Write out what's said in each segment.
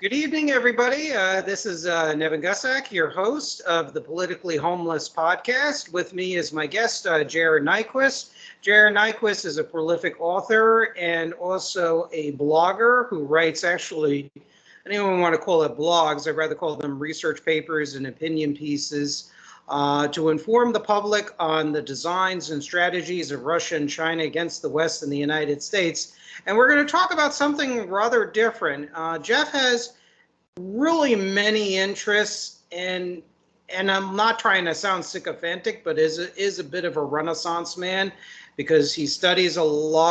Good evening, everybody. This is Nevin Gusak, your host of the Politically Homeless podcast. With me is my guest, Jared Nyquist. Jared Nyquist is a prolific author and also a blogger who writes, actually, I don't even want to call it blogs. I'd rather call them research papers and opinion pieces to inform the public on the designs and strategies of Russia and China against the West and the United States. And we're going to talk about something rather different. Jeff has really many interests, and I'm not trying to sound sycophantic, but is a bit of a Renaissance man because he studies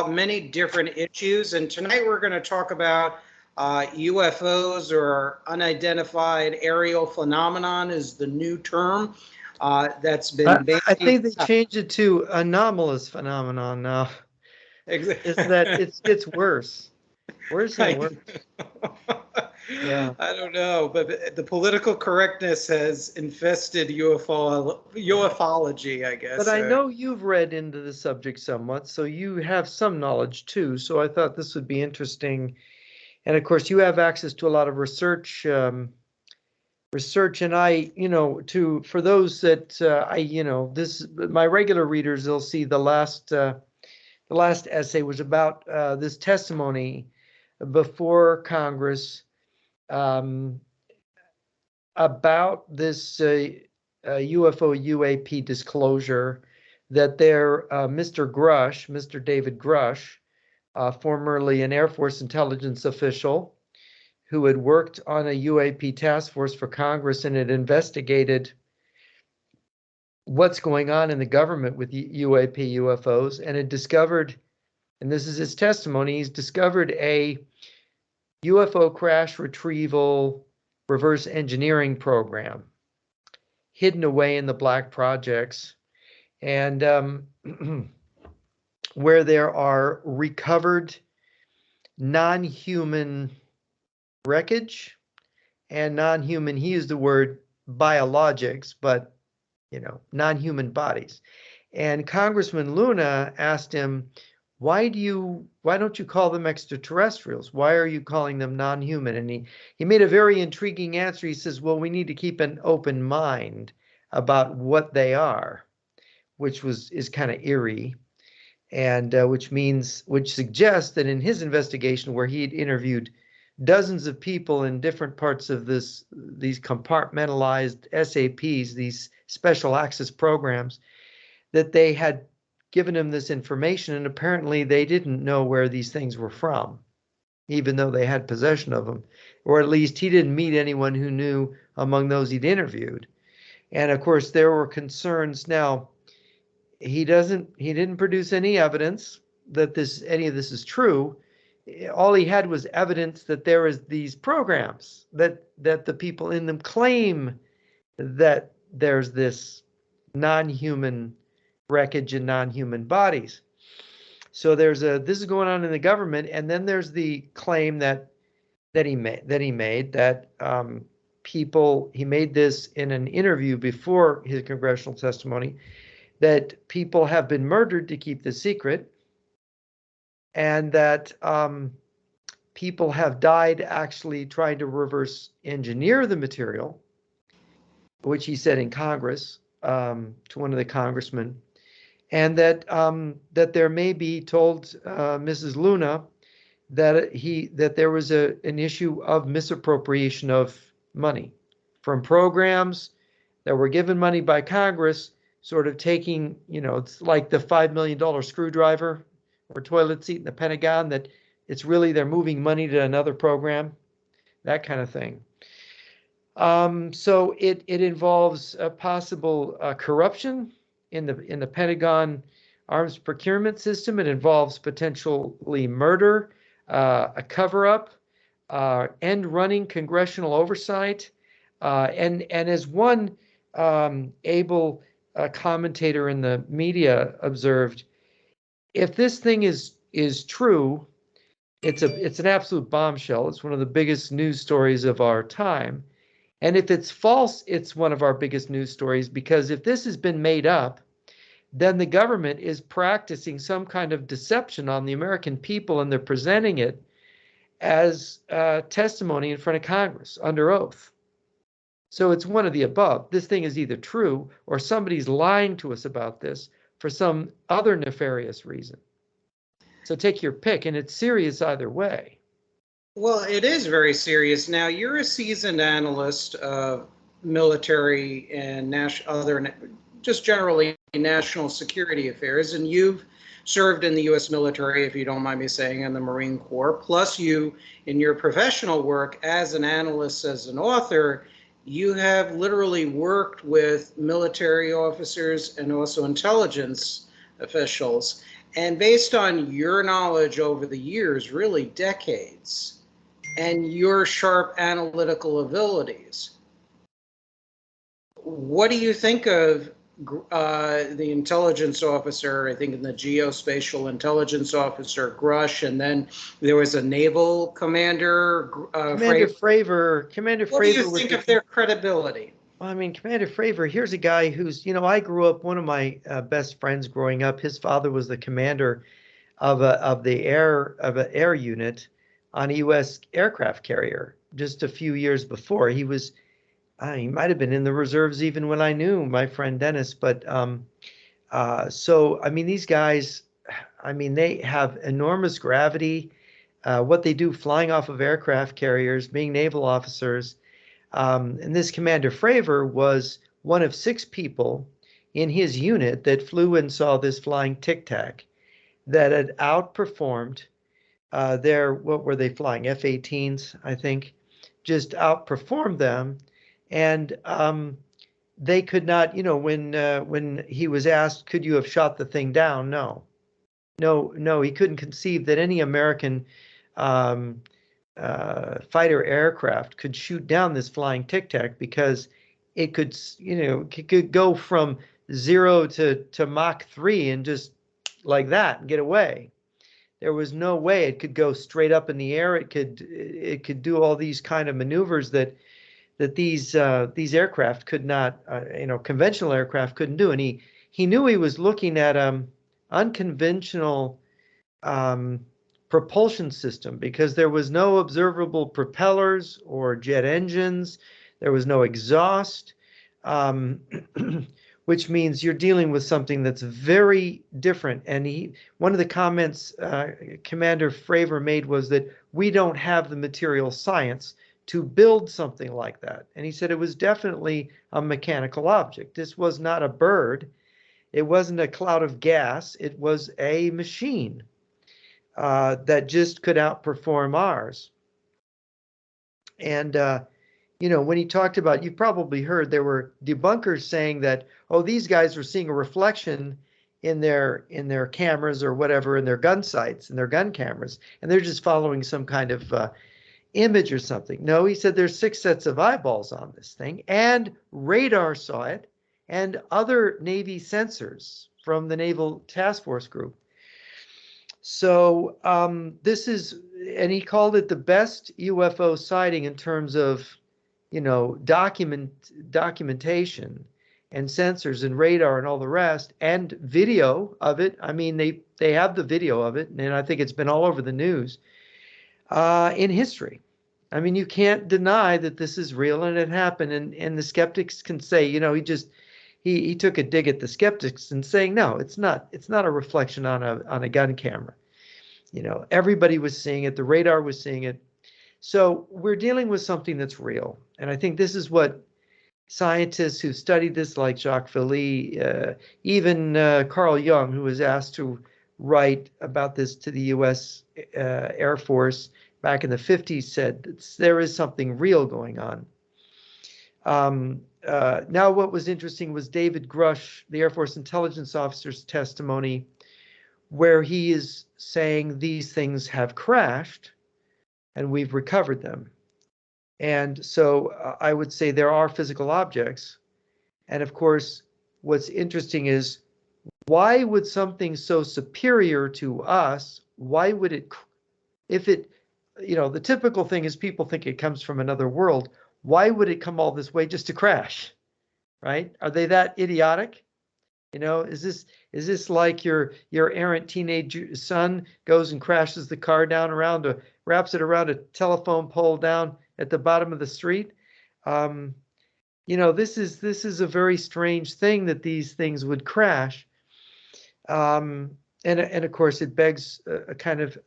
many different issues. And tonight we're going to talk about UFOs, or unidentified aerial phenomenon is the new term that's been. I think they changed it to anomalous phenomenon now. Is that it's worse and worse. Yeah, I don't know, but the political correctness has infested ufology, I guess. But I know you've read into the subject somewhat, so you have some knowledge too. So I thought this would be interesting, and of course you have access to a lot of research. And I, for those that my regular readers, they'll see the last essay was about this testimony before Congress about this UFO UAP disclosure that Mr. David Grush, formerly an Air Force intelligence official who had worked on a UAP task force for Congress and had investigated what's going on in the government with UAP UFOs, and had discovered, and this is his testimony, he's discovered a UFO crash retrieval reverse engineering program hidden away in the black projects, and where there are recovered non-human wreckage and non-human, he used the word biologics, but non-human bodies. And Congressman Luna asked him, why don't you call them extraterrestrials? Why are you calling them non-human? And he made a very intriguing answer. He says, well, we need to keep an open mind about what they are, which is kind of eerie, and which suggests that in his investigation, where he had interviewed dozens of people in different parts of these compartmentalized SAPs, these special access programs, that they had given him this information, and apparently they didn't know where these things were from, even though they had possession of them, or at least he didn't meet anyone who knew among those he'd interviewed. And of course there were concerns. Now he didn't produce any evidence that any of this is true. All he had was evidence that there is these programs that the people in them claim that there's this non-human wreckage in non-human bodies. So this is going on in the government, and then there's the claim that he made that he made this in an interview before his congressional testimony, that people have been murdered to keep the secret, and that people have died actually trying to reverse engineer the material, which he said in Congress to one of the congressmen, and that there may be, told Mrs. Luna, that there was an issue of misappropriation of money from programs that were given money by Congress, sort of taking, it's like the $5 million screwdriver or toilet seat in the Pentagon, that it's really they're moving money to another program, that kind of thing. So it involves a possible corruption in the Pentagon arms procurement system. It involves potentially murder, a cover-up, end running congressional oversight, and as one able commentator in the media observed, if this thing is true, it's an absolute bombshell. It's one of the biggest news stories of our time. And if it's false, it's one of our biggest news stories, because if this has been made up, then the government is practicing some kind of deception on the American people, and they're presenting it as testimony in front of Congress under oath. So it's one of the above. This thing is either true or somebody's lying to us about this for some other nefarious reason. So take your pick, and it's serious either way. Well, it is very serious. Now, you're a seasoned analyst of military and just generally national security affairs, and you've served in the U.S. military, if you don't mind me saying, in the Marine Corps. Plus, you, in your professional work as an analyst, as an author, you have literally worked with military officers and also intelligence officials. And based on your knowledge over the years, really decades, and your sharp analytical abilities, what do you think of the intelligence officer, I think in the geospatial intelligence officer, Grush, and then there was a naval commander, Commander Fravor. Commander What do you Fravor think of their credibility? I mean, Commander Fravor, here's a guy who's, I grew up, one of my best friends growing up, his father was the commander of an air unit on a U.S. aircraft carrier just a few years before. He might have been in the reserves even when I knew my friend Dennis. But so, I mean, these guys, I mean, they have enormous gravity. What they do flying off of aircraft carriers, being naval officers. And this Commander Fravor was one of 6 people in his unit that flew and saw this flying Tic Tac that had outperformed what were they flying? F-18s, I think, just outperformed them. And they could not, when he was asked, could you have shot the thing down? No, he couldn't conceive that any American fighter aircraft could shoot down this flying Tic Tac, because it could go from 0 to Mach 3 and just like that and get away. There was no way it could go straight up in the air. It could do all these kind of maneuvers that these aircraft could not, conventional aircraft couldn't do. And he knew he was looking at unconventional propulsion system, because there was no observable propellers or jet engines. There was no exhaust, which means you're dealing with something that's very different. And one of the comments Commander Fravor made was that we don't have the material science to build something like that. And he said it was definitely a mechanical object. This was not a bird. It wasn't a cloud of gas. It was a machine that just could outperform ours. And, when he talked about, you probably heard there were debunkers saying that, oh, these guys were seeing a reflection in their cameras or whatever, in their gun sights, in their gun cameras, and they're just following some kind of image or something. No, he said there's 6 sets of eyeballs on this thing, and radar saw it, and other Navy sensors from the Naval Task Force Group. So this is, and he called it the best UFO sighting in terms of, documentation and sensors and radar and all the rest, and video of it. I mean, they have the video of it, and I think it's been all over the news in history. I mean, you can't deny that this is real and it happened. And the skeptics can say, he took a dig at the skeptics and saying, no, it's not a reflection on a gun camera. Everybody was seeing it. The radar was seeing it. So we're dealing with something that's real. And I think this is what scientists who studied this, like Jacques Vallée, even Carl Jung, who was asked to write about this to the U.S. Air Force back in the 50s, said there is something real going on. Now, what was interesting was David Grush, the Air Force intelligence officer's testimony, where he is saying these things have crashed and we've recovered them. And so I would say there are physical objects. And of course, what's interesting is, why would something so superior to us, why would it, if it, the typical thing is people think it comes from another world. Why would it come all this way just to crash, right? Are they that idiotic? You know, is this like your errant teenage son goes and crashes the car down wraps it around a telephone pole down at the bottom of the street? You know, this is a very strange thing that these things would crash. And of course, it begs a kind of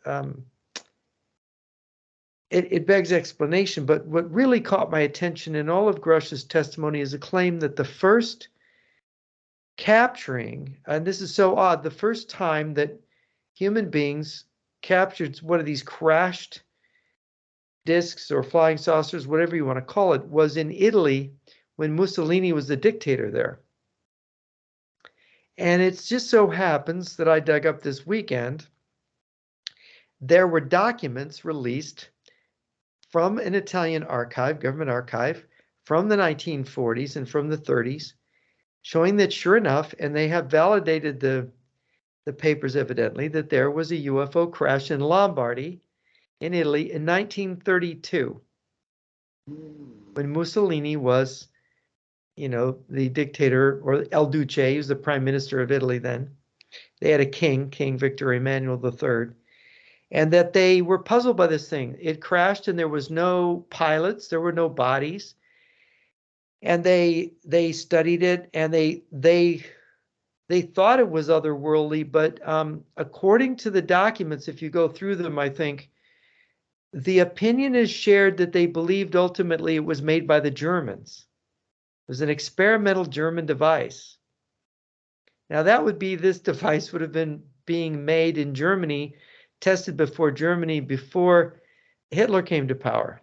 it begs explanation. But what really caught my attention in all of Grush's testimony is a claim that the first capturing, and this is so odd, the first time that human beings captured one of these crashed discs or flying saucers, whatever you want to call it, was in Italy when Mussolini was the dictator there. And it just so happens that I dug up this weekend, there were documents released from an Italian archive, government archive, from the 1940s and from the 30s, showing that sure enough, and they have validated the papers evidently, that there was a UFO crash in Lombardy in Italy in 1932 when Mussolini was, you know, the dictator, or El Duce, he was the prime minister of Italy then. They had a king, King Victor Emmanuel III, and that they were puzzled by this thing. It crashed and there was no pilots, there were no bodies. And they studied it, and they thought it was otherworldly, but according to the documents, if you go through them, I think the opinion is shared that they believed ultimately it was made by the Germans. It was an experimental German device. Now that would be, this device would have been being made in Germany, tested before Hitler came to power.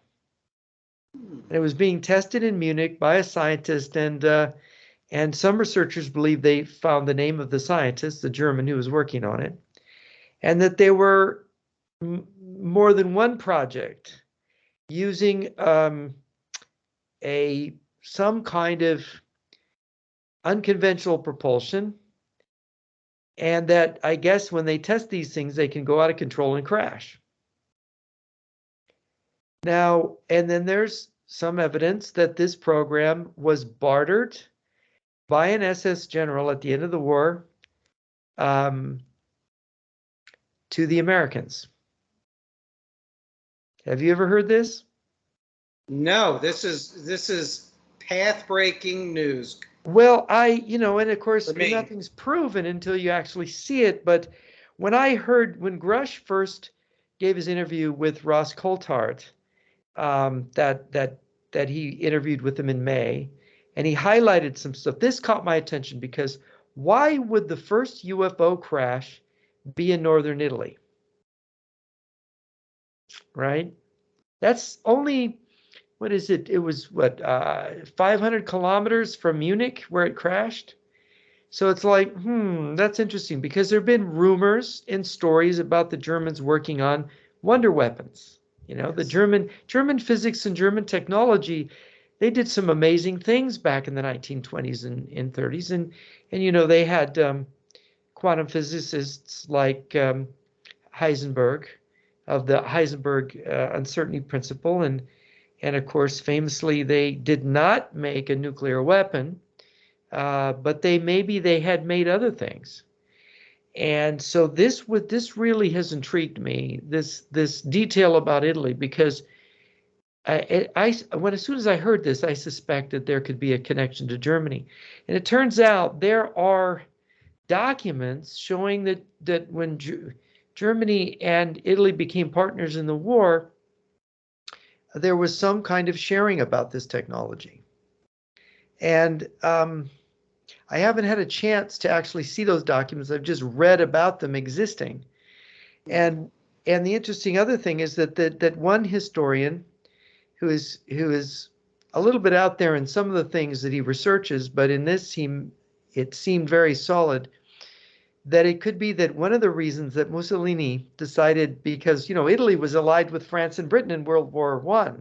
And it was being tested in Munich by a scientist, and some researchers believe they found the name of the scientist, the German who was working on it, and that there were more than one project using some kind of unconventional propulsion, and that I guess when they test these things, they can go out of control and crash. Now, and then there's some evidence that this program was bartered by an SS general at the end of the war to the Americans. Have you ever heard this? No, this is path-breaking news. Well, and of course, nothing's proven until you actually see it. But when Grush first gave his interview with Ross Coulthart, that he interviewed with him in May, and he highlighted some stuff. This caught my attention because why would the first UFO crash be in northern Italy? Right? That's only, what is it? It was 500 kilometers from Munich where it crashed. So it's like, that's interesting, because there have been rumors and stories about the Germans working on wonder weapons. You know, yes. The German physics and German technology, they did some amazing things back in the 1920s and 30s. And you know, they had quantum physicists like Heisenberg, of the Heisenberg uncertainty principle. And of course, famously, they did not make a nuclear weapon, but they had made other thas And so this really has intrigued me, this detail about Italy, because as soon as I heard this, I suspected there could be a connection to Germany. And it turns out there are documents showing that when Germany and Italy became partners in the war, there was some kind of sharing about this technology. And I haven't had a chance to actually see those documents. I've just read about them existing. And the interesting other thing is that one historian who is a little bit out there in some of the things that he researches, but in this it seemed very solid, that it could be that one of the reasons that Mussolini decided, because, you know, Italy was allied with France and Britain in World War I,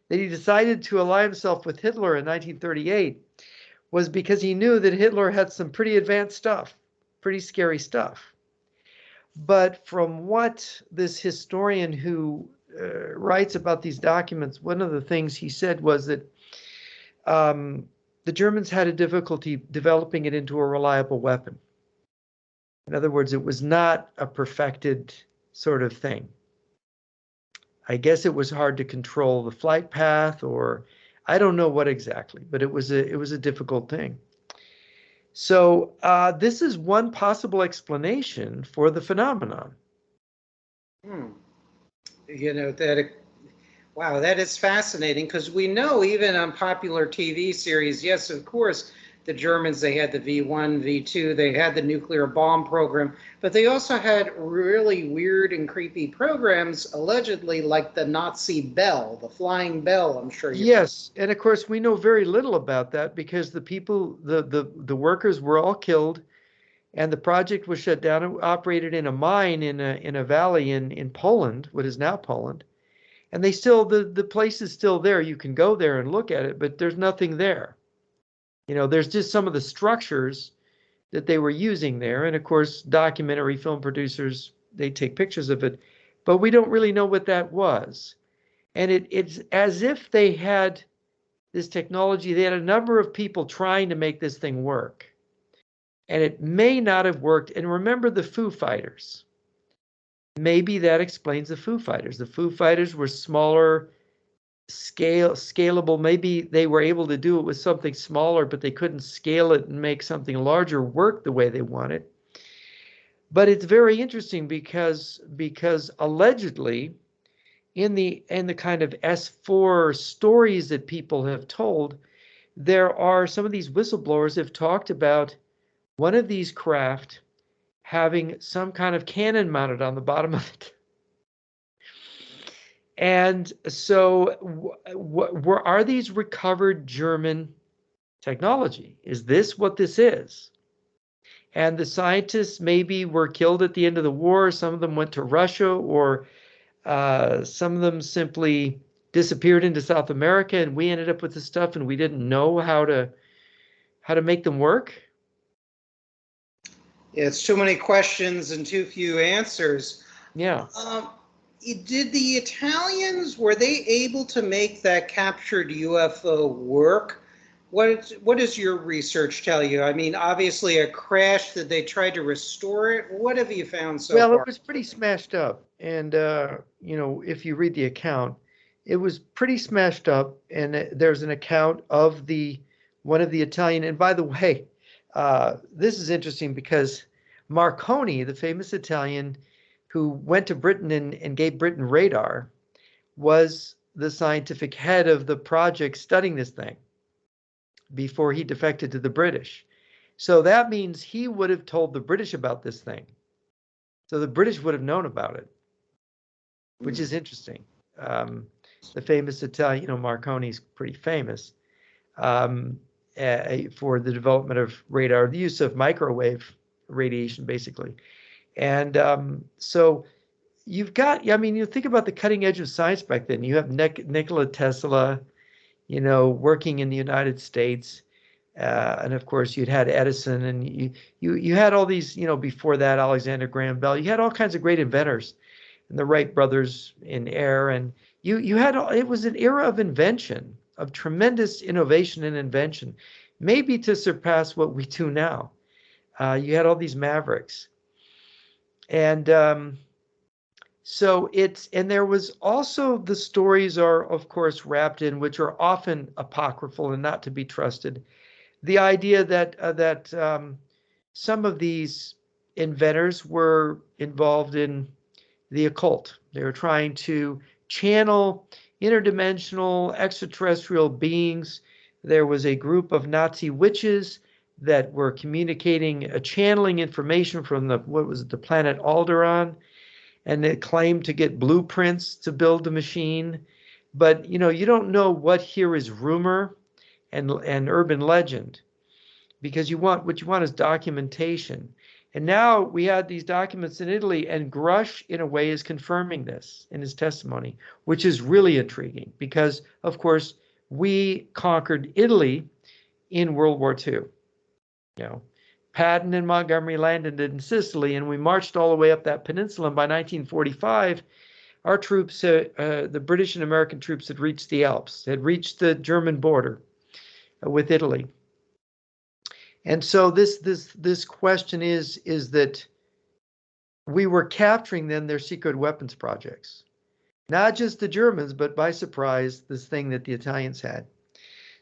that he decided to ally himself with Hitler in 1938 was because he knew that Hitler had some pretty advanced stuff, pretty scary stuff. But from what this historian who writes about these documents, one of the things he said was that the Germans had a difficulty developing it into a reliable weapon. In other words, it was not a perfected sort of thing. I guess it was hard to control the flight path, or I don't know what exactly, but it was a difficult thing. So this is one possible explanation for the phenomenon. You know, that, wow, that is fascinating, because we know even on popular TV series, yes, of course, the Germans, they had the V1, V2, they had the nuclear bomb program, but they also had really weird and creepy programs, allegedly, like the Nazi bell, the flying bell, I'm sure you've heard. Yes, and of course we know very little about that because the people, the workers were all killed, and the project was shut down. It operated in a mine in a valley in Poland, what is now Poland, and they still the place is still there. You can go there and look at it, but there's nothing there. You know, there's just some of the structures that they were using there, and of course, documentary film producers, they take pictures of it, but we don't really know what that was. And it's as if they had this technology. They had a number of people trying to make this thing work, and it may not have worked. And remember the Foo Fighters. Maybe that explains the Foo Fighters. The Foo Fighters were smaller, scalable. Maybe they were able to do it with something smaller, but they couldn't scale it and make something larger work the way they wanted. But it's very interesting because allegedly, in the kind of S4 stories that people have told, there are some of these whistleblowers have talked about one of these craft having some kind of cannon mounted on the bottom of it. And so are these recovered German technology? Is this what this is? And the scientists maybe were killed at the end of the war. Some of them went to Russia, or some of them simply disappeared into South America, and we ended up with this stuff and we didn't know how to make them work. Yeah, it's too many questions and too few answers. Yeah. Did the Italians, were they able to make that captured UFO work? What does your research tell you? I mean, obviously a crash. Did they try to restore it? What have you found so Well, far? it was pretty smashed up. And, you know, if you read the account, it was pretty smashed up. And there's an account of one of the Italian. And by the way, this is interesting because Marconi, the famous Italian who went to Britain and gave Britain radar, was the scientific head of the project studying this thing before he defected to the British. So that means he would have told the British about this thing. So the British would have known about it, which is interesting. The famous Italian, you know, Marconi's pretty famous for the development of radar, the use of microwave radiation, basically. And so you've got, I mean, you think about the cutting edge of science back then. You have Nikola Tesla, you know, working in the United States. And of course, you'd had Edison, and you had all these, you know, before that, Alexander Graham Bell. You had all kinds of great inventors, and the Wright brothers in air. And you had, it was an era of invention, of tremendous innovation and invention, maybe to surpass what we do now. You had all these mavericks. And so and there was also, the stories are, of course, wrapped in, which are often apocryphal and not to be trusted, the idea that some of these inventors were involved in the occult. They were trying to channel interdimensional extraterrestrial beings. There was a group of Nazi witches that were communicating, channeling information from the planet Alderaan, and they claimed to get blueprints to build the machine. But you know, you don't know what here is rumor and urban legend, because what you want is documentation. And now we had these documents in Italy, and Grush, in a way, is confirming this in his testimony, which is really intriguing because, of course, we conquered Italy in World War II. You know, Patton and Montgomery landed in Sicily, and we marched all the way up that peninsula. And by 1945, our troops, the British and American troops, had reached the Alps, had reached the German border. with Italy. And so this question is that we were capturing then their secret weapons projects, not just the Germans, but by surprise, this thing that the Italians had.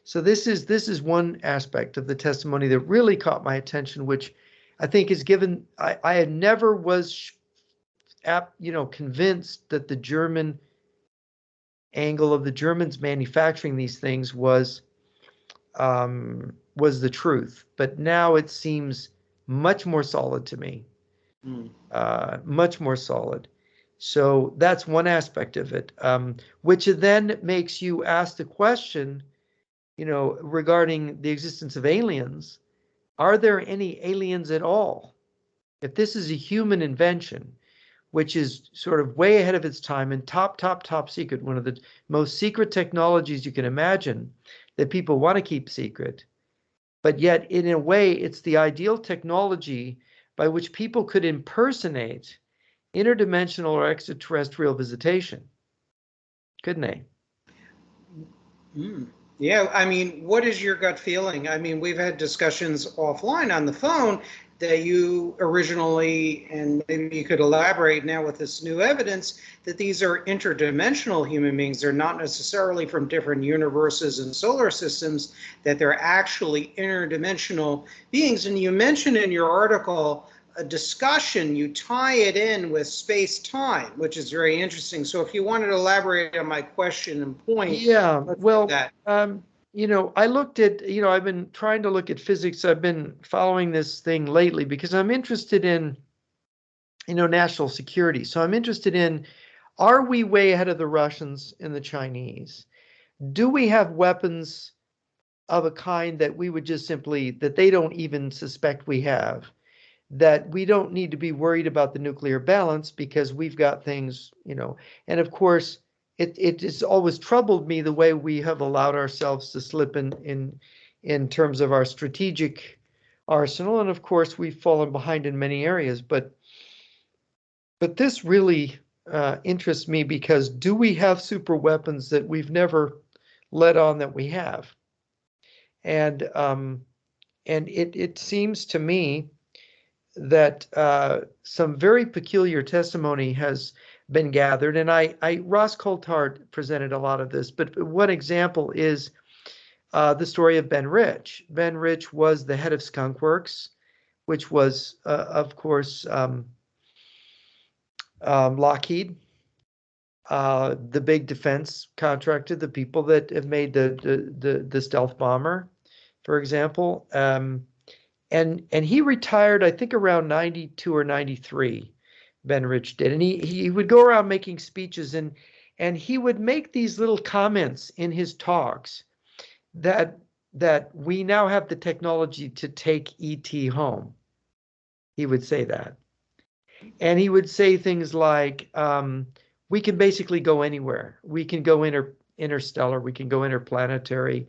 So this is one aspect of the testimony that really caught my attention, which I think is given. I had never was, convinced that the German angle of the Germans manufacturing these things was the truth, but now it seems much more solid to me, much more solid. So that's one aspect of it, which then makes you ask the question, regarding the existence of aliens. Are there any aliens at all? If this is a human invention, which is sort of way ahead of its time and top secret, one of the most secret technologies you can imagine that people want to keep secret, but yet in a way it's the ideal technology by which people could impersonate interdimensional or extraterrestrial visitation, couldn't they? Yeah, I mean, what is your gut feeling? I mean, we've had discussions offline on the phone that you originally, and maybe you could elaborate now with this new evidence, that these are interdimensional human beings. They're not necessarily from different universes and solar systems, that they're actually interdimensional beings. And you mentioned in your article a discussion, you tie it in with space-time, which is very interesting. So if you wanted to elaborate on my question and point. Yeah, well, I looked at, I've been trying to look at physics. I've been following this thing lately because I'm interested in, national security. So I'm interested in, are we way ahead of the Russians and the Chinese? Do we have weapons of a kind that we would just simply, that they don't even suspect we have? That we don't need to be worried about the nuclear balance because we've got things, and of course, it has always troubled me the way we have allowed ourselves to slip in terms of our strategic arsenal, and of course, we've fallen behind in many areas. But this really interests me because do we have super weapons that we've never let on that we have? And it seems to me that some very peculiar testimony has been gathered, and Ross Coulthard presented a lot of this, but one example is the story of Ben Rich. Ben Rich was the head of Skunk Works, which was, of course, Lockheed, the big defense contractor, the people that have made the stealth bomber, for example. And he retired, I think, around 92 or 93, Ben Rich did. And he would go around making speeches, and he would make these little comments in his talks that we now have the technology to take ET home. He would say that. And he would say things like, we can basically go anywhere. We can go interstellar, we can go interplanetary,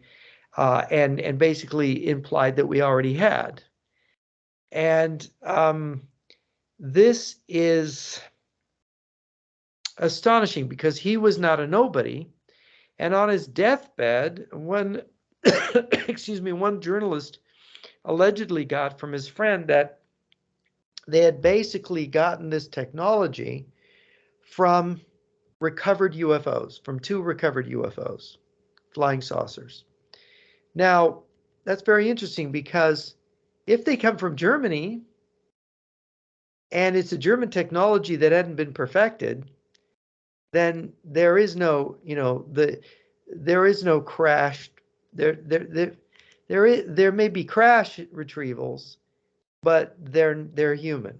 and basically implied that we already had. And this is astonishing because he was not a nobody. And on his deathbed, one journalist allegedly got from his friend that they had basically gotten this technology from recovered UFOs, from 2 recovered UFOs, flying saucers. Now, that's very interesting because if they come from Germany and it's a German technology that hadn't been perfected, then there is no, there is no crash. There may be crash retrievals, but they're human.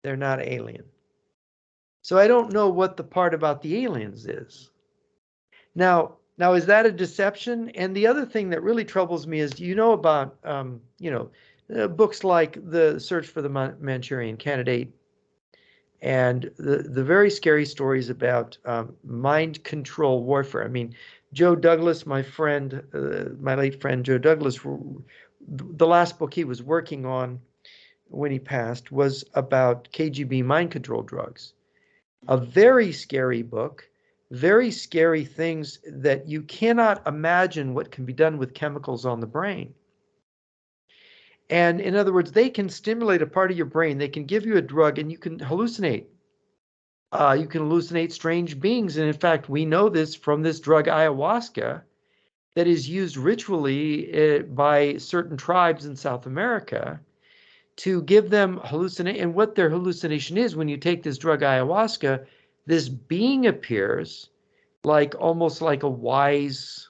They're not alien. So I don't know what the part about the aliens is. Now is that a deception? And the other thing that really troubles me is, about, books like The Search for the Manchurian Candidate and the very scary stories about mind control warfare. I mean, Joe Douglas, my friend, my late friend Joe Douglas, the last book he was working on when he passed was about KGB mind control drugs. A very scary book, very scary things that you cannot imagine what can be done with chemicals on the brain. And in other words, they can stimulate a part of your brain. They can give you a drug and you can hallucinate. You can hallucinate strange beings. And in fact, we know this from this drug ayahuasca that is used ritually by certain tribes in South America to give them hallucination. And what their hallucination is, when you take this drug ayahuasca, this being appears like almost like a wise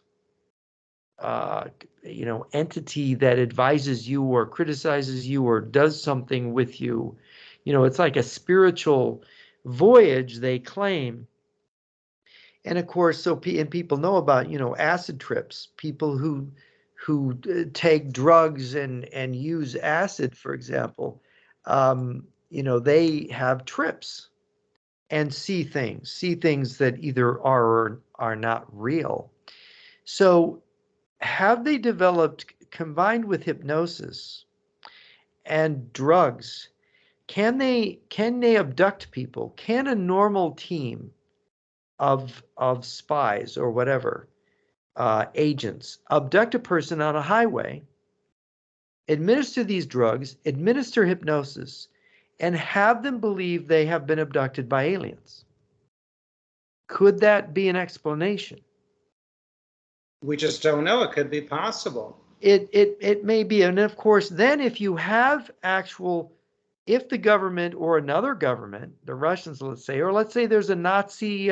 entity that advises you or criticizes you or does something with you. It's like a spiritual voyage, they claim. And of course, and people know about, acid trips, people who take drugs and use acid, for example. They have trips and see things that either are or are not real. So have they developed, combined with hypnosis and drugs, can they abduct people? Can a normal team of spies or whatever, agents, abduct a person on a highway, administer these drugs, administer hypnosis, and have them believe they have been abducted by aliens? Could that be an explanation? We just don't know. It could be possible. It may be. And of course, then if you have if the government or another government, the Russians, let's say, or let's say there's a Nazi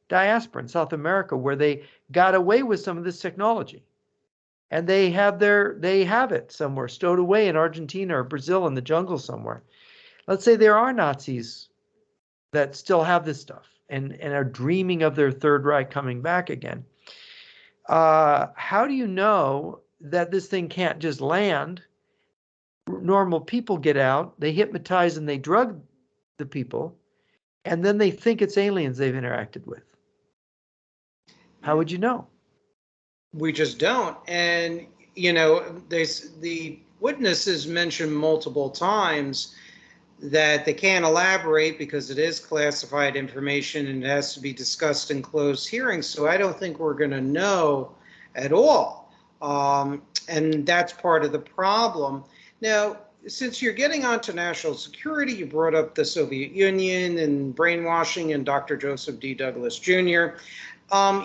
diaspora in South America where they got away with some of this technology, and they have it somewhere stowed away in Argentina or Brazil in the jungle somewhere. Let's say there are Nazis that still have this stuff and are dreaming of their Third Reich coming back again. How do you know that this thing can't just land? Normal people get out, they hypnotize and they drug the people, and then they think it's aliens they've interacted with. How would you know? We just don't. And, the witnesses mentioned multiple times that they can't elaborate because it is classified information and it has to be discussed in closed hearings. So I don't think we're going to know at all. And that's part of the problem. Now, since you're getting onto national security, you brought up the Soviet Union and brainwashing and Dr. Joseph D. Douglas Jr.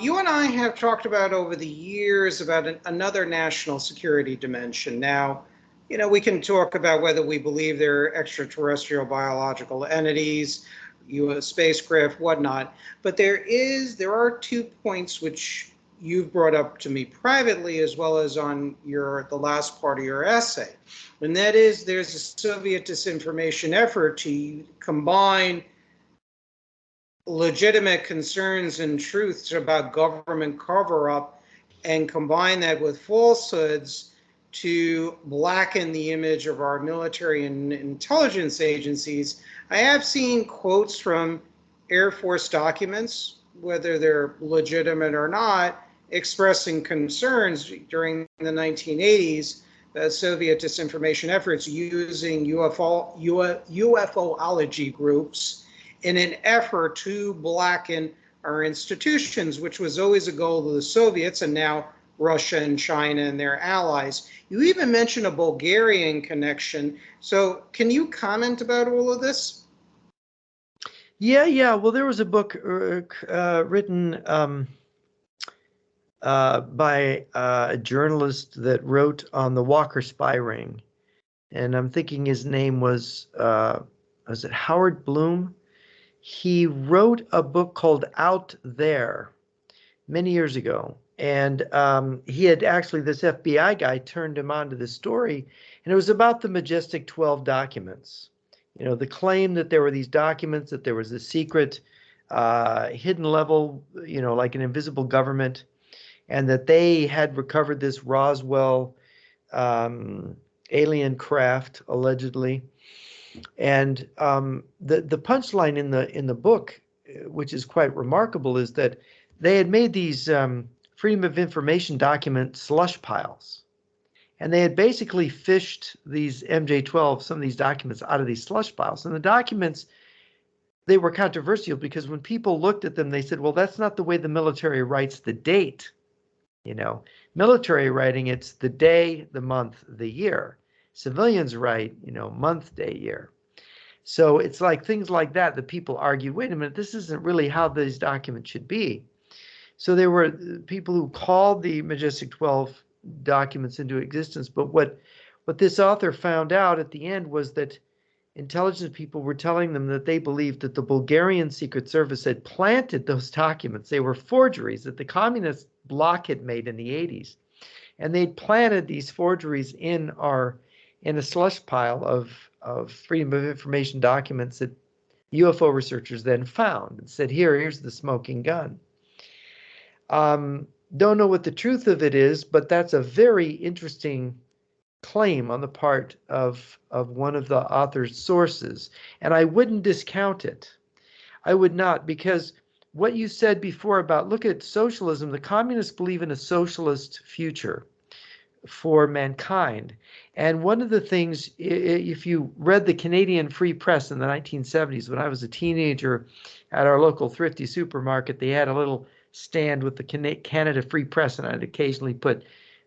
You and I have talked about over the years about another national security dimension. Now, we can talk about whether we believe they're extraterrestrial biological entities, U.S. spacecraft, whatnot. But there are 2 points which you've brought up to me privately, as well as on the last part of your essay. And that is, there's a Soviet disinformation effort to combine legitimate concerns and truths about government cover-up and combine that with falsehoods to blacken the image of our military and intelligence agencies. I have seen quotes from Air Force documents, whether they're legitimate or not, expressing concerns during the 1980s that Soviet disinformation efforts using UFOlogy groups in an effort to blacken our institutions, which was always a goal of the Soviets and now Russia and China and their allies. You even mentioned a Bulgarian connection. So can you comment about all of this? Yeah. Well, there was a book written by a journalist that wrote on the Walker spy ring. And I'm thinking his name was it Howard Bloom? He wrote a book called Out There many years ago. And he had actually, this FBI guy turned him on to this story, and it was about the Majestic 12 documents. The claim that there were these documents, that there was a secret hidden level, like an invisible government, and that they had recovered this Roswell alien craft, allegedly. And the punchline in the book, which is quite remarkable, is that they had made these Freedom of Information document slush piles. And they had basically fished these MJ-12, some of these documents, out of these slush piles. And the documents they were controversial because when people looked at them, they said, well, that's not the way the military writes the date. Military writing, it's the day, the month, the year. Civilians write, month, day, year. So it's like things like that that people argue, wait a minute, this isn't really how these documents should be. So there were people who called the Majestic 12 documents into existence. But what this author found out at the end was that intelligence people were telling them that they believed that the Bulgarian Secret Service had planted those documents. They were forgeries that the communist bloc had made in the 80s. And they'd planted these forgeries in a slush pile of Freedom of Information documents that UFO researchers then found and said, here's the smoking gun. Don't know what the truth of it is, but that's a very interesting claim on the part of one of the author's sources. And I wouldn't discount it. I would not, because what you said before about look at socialism, the communists believe in a socialist future for mankind. And one of the things, if you read the Canadian Free Press in the 1970s, when I was a teenager at our local thrifty supermarket, they had a little stand with the Canada Free Press, and I'd occasionally put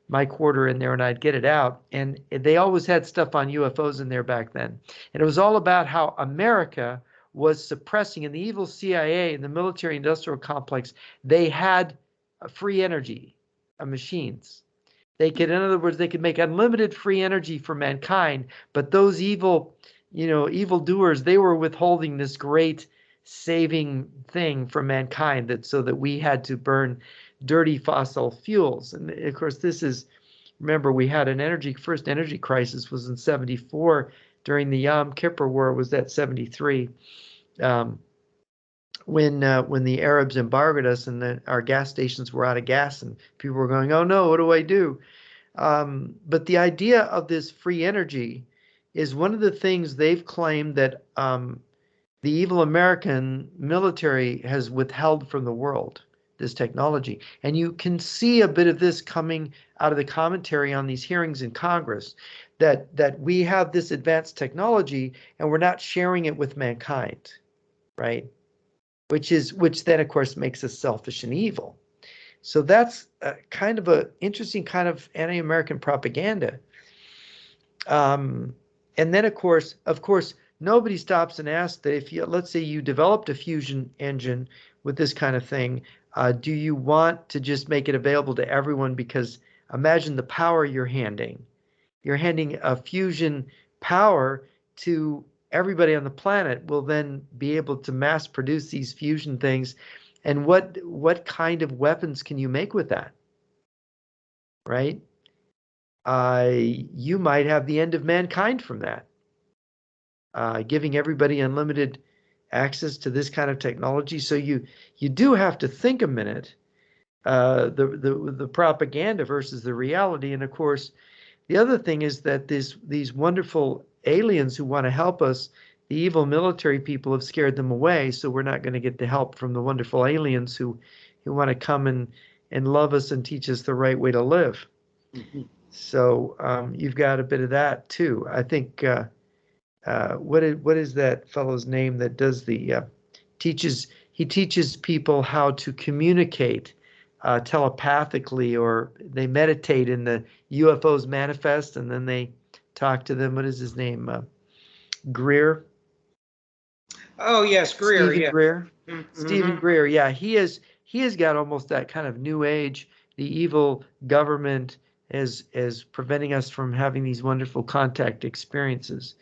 my quarter in there and I'd get it out. And they always had stuff on UFOs in there back then. And it was all about how America was suppressing, in the evil CIA and the military industrial complex, they had free energy machines. They could, in other words, they could make unlimited free energy for mankind, but those evil doers, they were withholding this great saving thing for mankind, that so that we had to burn dirty fossil fuels. And of course, remember, we had first energy crisis was in 74 during the Yom Kippur War, was that 73, when the Arabs embargoed us and our gas stations were out of gas and people were going, oh no, what do I do? But the idea of this free energy is one of the things they've claimed that the evil American military has withheld from the world, this technology. And you can see a bit of this coming out of the commentary on these hearings in Congress, that we have this advanced technology and we're not sharing it with mankind, right? Which then, of course, makes us selfish and evil. So that's kind of an interesting kind of anti-American propaganda. And then, of course, nobody stops and asks that if let's say you developed a fusion engine with this kind of thing, do you want to just make it available to everyone? Because imagine the power you're handing. You're handing a fusion power to everybody on the planet, will then be able to mass produce these fusion things. And what kind of weapons can you make with that? Right? You might have the end of mankind from that. Giving everybody unlimited access to this kind of technology. So you do have to think a minute, the propaganda versus the reality. And of course, the other thing is that these wonderful aliens who want to help us, the evil military people have scared them away. So we're not going to get the help from the wonderful aliens who want to come and love us and teach us the right way to live. Mm-hmm. So you've got a bit of that too. I think what is that fellow's name that does the he teaches people how to communicate telepathically, or they meditate in the UFOs manifest and then they talk to them. What is his name? Greer. Oh yes, Greer. Stephen yeah. Greer. Mm-hmm. Stephen Greer. Yeah, he has got almost that kind of new age. The evil government is preventing us from having these wonderful contact experiences.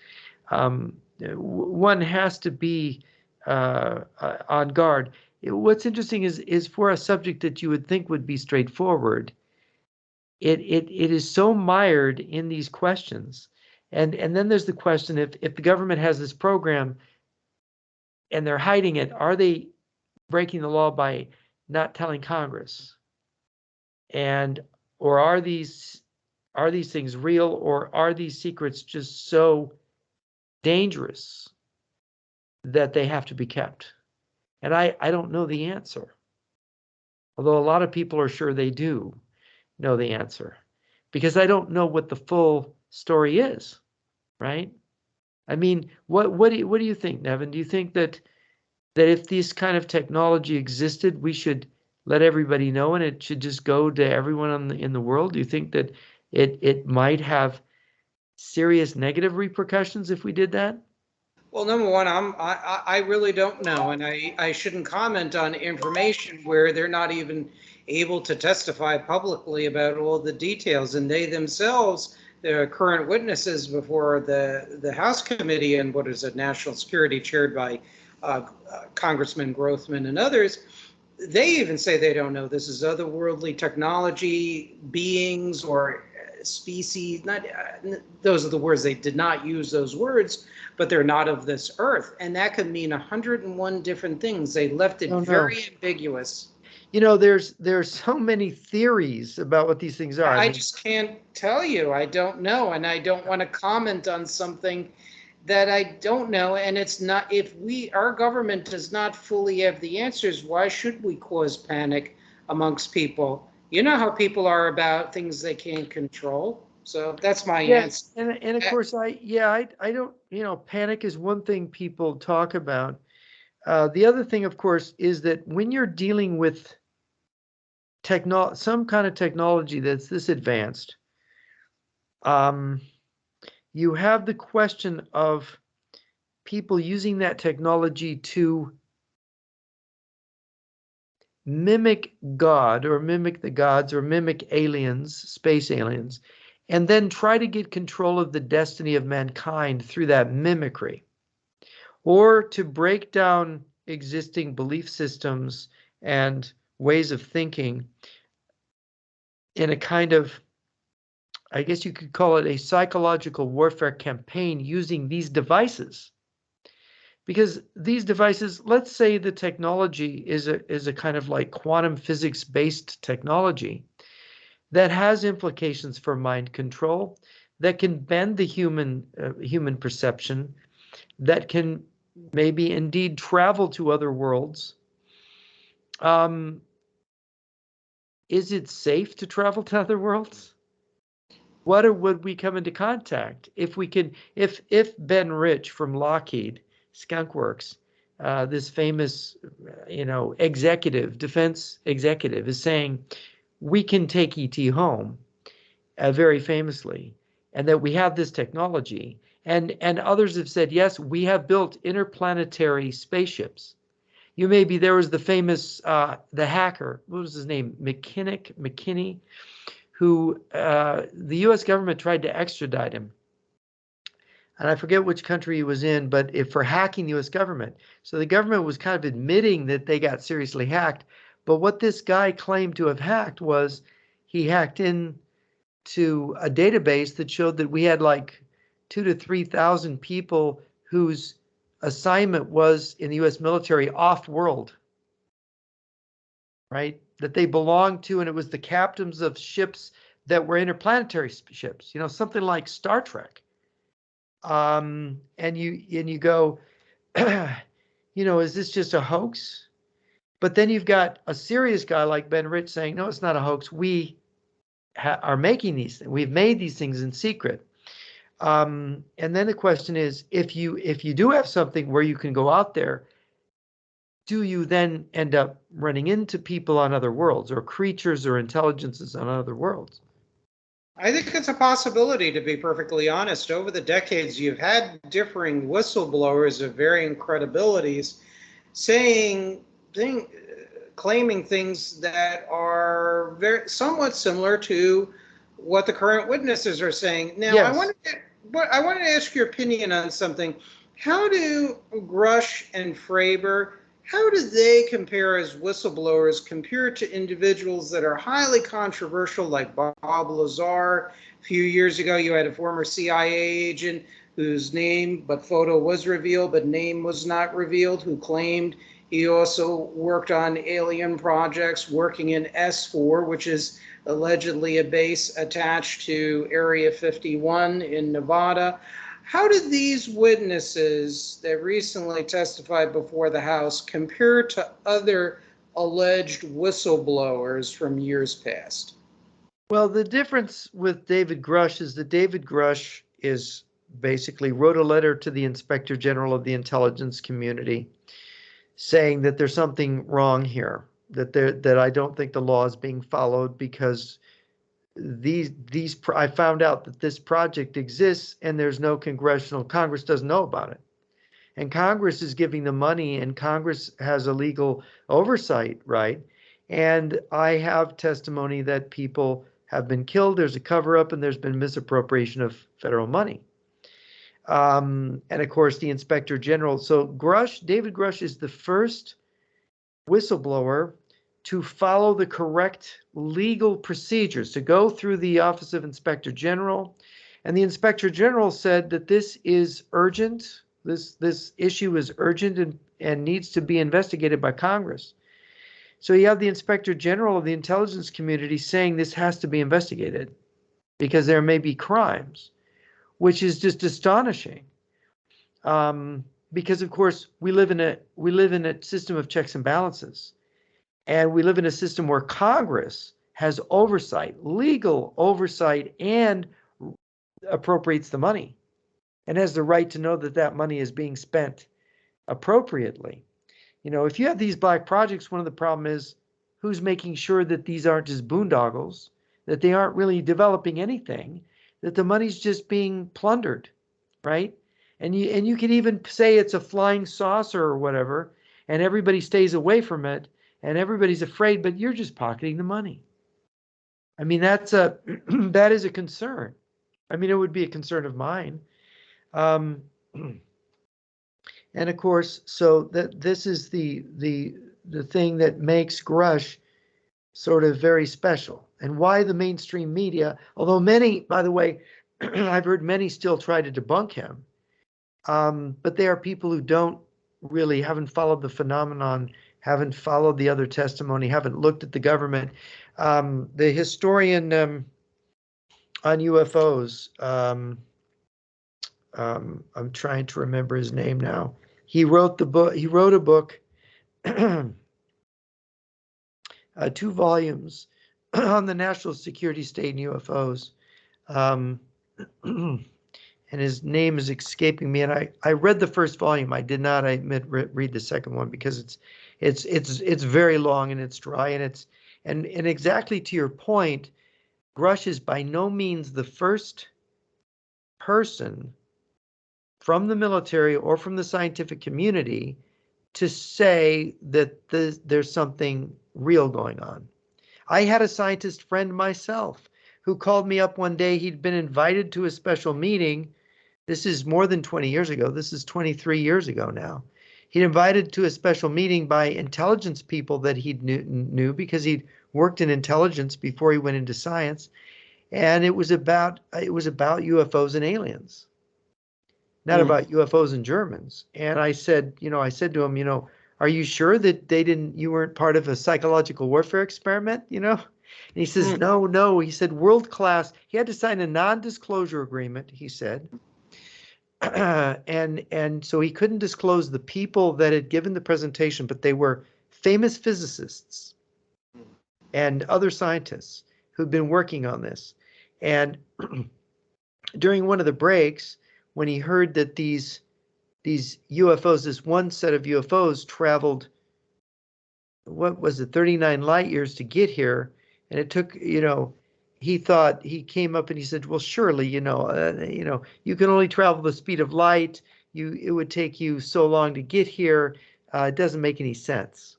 One has to be on guard. What's interesting is for a subject that you would think would be straightforward, it is so mired in these questions. And then there's the question, if the government has this program and they're hiding it, are they breaking the law by not telling Congress? Or are these things real, or are these secrets just so dangerous that they have to be kept? And I don't know the answer. Although a lot of people are sure they do know the answer, because I don't know what the full story is, right? I mean, what do you think, Nevin? Do you think that that if this kind of technology existed, we should let everybody know, and it should just go to everyone in the world? Do you think that it might have serious negative repercussions if we did that? Well, number one, I really don't know, and I shouldn't comment on information where they're not even able to testify publicly about all the details, and they themselves, the current witnesses before the House Committee and what is it, National Security, chaired by Congressman Grothman and others, they even say they don't know this is otherworldly technology, beings, or species. Not those are the words, they did not use those words, but they're not of this earth, and that could mean 101 different things. They left it very ambiguous. You know, there's so many theories about what these things are. I just can't tell you. I don't know, and I don't want to comment on something that I don't know. And it's not, if our government does not fully have the answers, why should we cause panic amongst people? You know how people are about things they can't control. So that's my answer. And of course, I don't, you know, panic is one thing people talk about. The other thing, of course, is that when you're dealing with some kind of technology that's this advanced, you have the question of people using that technology to mimic God or mimic the gods or mimic aliens, space aliens, and then try to get control of the destiny of mankind through that mimicry, or to break down existing belief systems and ways of thinking in a kind of, I guess you could call it a psychological warfare campaign using these devices. Because these devices, let's say the technology is a kind of like quantum physics based technology that has implications for mind control, that can bend the human perception, that can maybe indeed travel to other worlds. Is it safe to travel to other worlds? What would we come into contact if we could? If Ben Rich from Lockheed Skunk Works, this famous, defense executive, is saying we can take ET home, very famously, and that we have this technology, and others have said yes, we have built interplanetary spaceships. There was the famous the hacker, what was his name, McKinney, who the U.S. government tried to extradite him. And I forget which country he was in, but for hacking the U.S. government. So the government was kind of admitting that they got seriously hacked. But what this guy claimed to have hacked was he hacked into a database that showed that we had like 2,000 to 3,000 people whose assignment was in the U.S. military off-world, right? That they belonged to, and it was the captains of ships that were interplanetary ships, something like Star Trek. And you go, is this just a hoax? But then you've got a serious guy like Ben Rich saying, no, it's not a hoax. We are making these things. We've made these things in secret. And then the question is, if you do have something where you can go out there, do you then end up running into people on other worlds, or creatures or intelligences on other worlds? I think it's a possibility, to be perfectly honest. Over the decades, you've had differing whistleblowers of varying credibilities claiming things that are somewhat similar to what the current witnesses are saying. Now, yes. I wanted to ask your opinion on something. How do Grush and Fravor, how do they compare as whistleblowers compared to individuals that are highly controversial, like Bob Lazar? A few years ago, you had a former CIA agent whose name but photo was revealed, but name was not revealed, who claimed he also worked on alien projects, working in S4, which is allegedly a base attached to Area 51 in Nevada. How did these witnesses that recently testified before the House compare to other alleged whistleblowers from years past? Well, the difference with David Grush is that David Grush basically wrote a letter to the Inspector General of the intelligence community saying that there's something wrong here, that I don't think the law is being followed because I found out that this project exists and there's no Congress doesn't know about it. And Congress is giving the money and Congress has a legal oversight, right? And I have testimony that people have been killed, there's a cover up, and there's been misappropriation of federal money. And of course, the Inspector General. So David Grush is the first whistleblower to follow the correct legal procedures, to go through the Office of Inspector General. And the Inspector General said that this is urgent. This issue is urgent and needs to be investigated by Congress. So you have the Inspector General of the intelligence community saying this has to be investigated because there may be crimes, which is just astonishing. Because of course we live in a system of checks and balances, and we live in a system where Congress has oversight, legal oversight, and appropriates the money, and has the right to know that that money is being spent appropriately. You know, if you have these black projects, one of the problems is who's making sure that these aren't just boondoggles, that they aren't really developing anything, that the money's just being plundered, right? And you can even say it's a flying saucer or whatever, and everybody stays away from it, and everybody's afraid, but you're just pocketing the money. I mean, that is a concern. I mean, it would be a concern of mine. And of course, so this is the thing that makes Grush sort of very special, and why the mainstream media, although many, by the way, I've heard many still try to debunk him, but they are people who haven't followed the phenomenon, haven't followed the other testimony, haven't looked at the government. The historian on UFOs, I'm trying to remember his name now. He wrote a book, 2 volumes on the national security state and UFOs. And his name is escaping me. And I read the first volume. I did not, I admit, read the second one because it's very long and it's dry, and exactly to your point, Grush is by no means the first person from the military or from the scientific community to say that there's something real going on. I had a scientist friend myself who called me up one day. He'd been invited to a special meeting. This is more than 20 years ago. This is 23 years ago now. He'd invited to a special meeting by intelligence people that he knew because he'd worked in intelligence before he went into science. And it was about UFOs and aliens, not about UFOs and Germans. And I said to him, are you sure that you weren't part of a psychological warfare experiment, And he says, no. He said, world class. He had to sign a non-disclosure agreement, he said. And so he couldn't disclose the people that had given the presentation, but they were famous physicists and other scientists who'd been working on this. And during one of the breaks, when he heard that these UFOs, this one set of UFOs traveled, what was it, 39 light years to get here, and it took, he thought, he came up and he said, well, surely, you can only travel the speed of light. It would take you so long to get here. It doesn't make any sense.